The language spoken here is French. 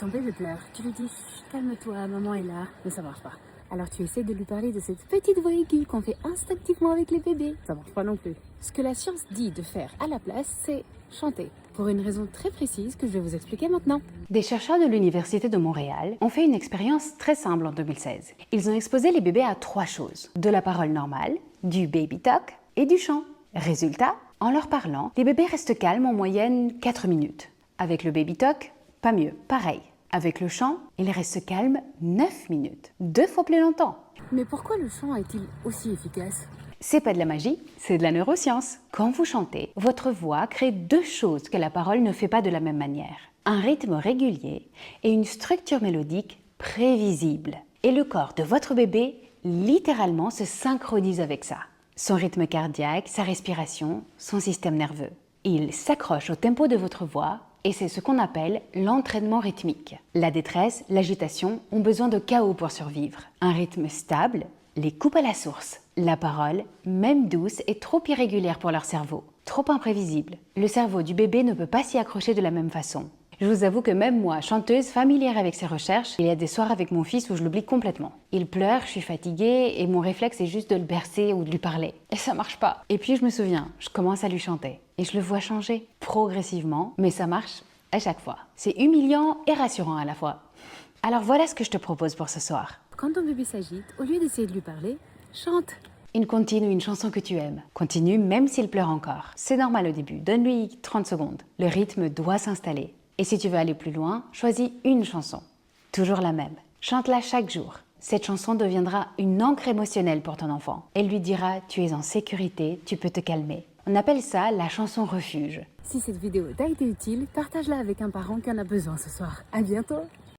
Ton bébé pleure, tu lui dis chut, calme-toi, maman est là, mais ça marche pas. Alors tu essaies de lui parler de cette petite voix aiguë qu'on fait instinctivement avec les bébés. Ça marche pas non plus. Ce que la science dit de faire à la place, c'est chanter. Pour une raison très précise que je vais vous expliquer maintenant. Des chercheurs de l'Université de Montréal ont fait une expérience très simple en 2016. Ils ont exposé les bébés à 3 choses. De la parole normale, du baby talk et du chant. Résultat, en leur parlant, les bébés restent calmes en moyenne 4 minutes. Avec le baby talk, pas mieux, pareil. Avec le chant, ils restent calmes 9 minutes, 2 fois plus longtemps. Mais pourquoi le chant est-il aussi efficace? C'est pas de la magie, c'est de la neuroscience. Quand vous chantez, votre voix crée 2 choses que la parole ne fait pas de la même manière. Un rythme régulier et une structure mélodique prévisible. Et le corps de votre bébé, littéralement, se synchronise avec ça. Son rythme cardiaque, sa respiration, son système nerveux. Il s'accroche au tempo de votre voix et c'est ce qu'on appelle l'entraînement rythmique. La détresse, l'agitation ont besoin de chaos pour survivre. Un rythme stable les coupe à la source. La parole, même douce, est trop irrégulière pour leur cerveau, trop imprévisible. Le cerveau du bébé ne peut pas s'y accrocher de la même façon. Je vous avoue que même moi, chanteuse familière avec ces recherches, il y a des soirs avec mon fils où je l'oublie complètement. Il pleure, je suis fatiguée et mon réflexe est juste de le bercer ou de lui parler. Et ça marche pas. Et puis je me souviens, je commence à lui chanter et je le vois changer progressivement, mais ça marche à chaque fois. C'est humiliant et rassurant à la fois. Alors voilà ce que je te propose pour ce soir. Quand ton bébé s'agite, au lieu d'essayer de lui parler, chante. Une comptine ou une chanson que tu aimes. Continue même s'il pleure encore. C'est normal au début, donne-lui 30 secondes. Le rythme doit s'installer. Et si tu veux aller plus loin, choisis une chanson. Toujours la même. Chante-la chaque jour. Cette chanson deviendra une ancre émotionnelle pour ton enfant. Elle lui dira « tu es en sécurité, tu peux te calmer ». On appelle ça la chanson refuge. Si cette vidéo t'a été utile, partage-la avec un parent qui en a besoin ce soir. À bientôt!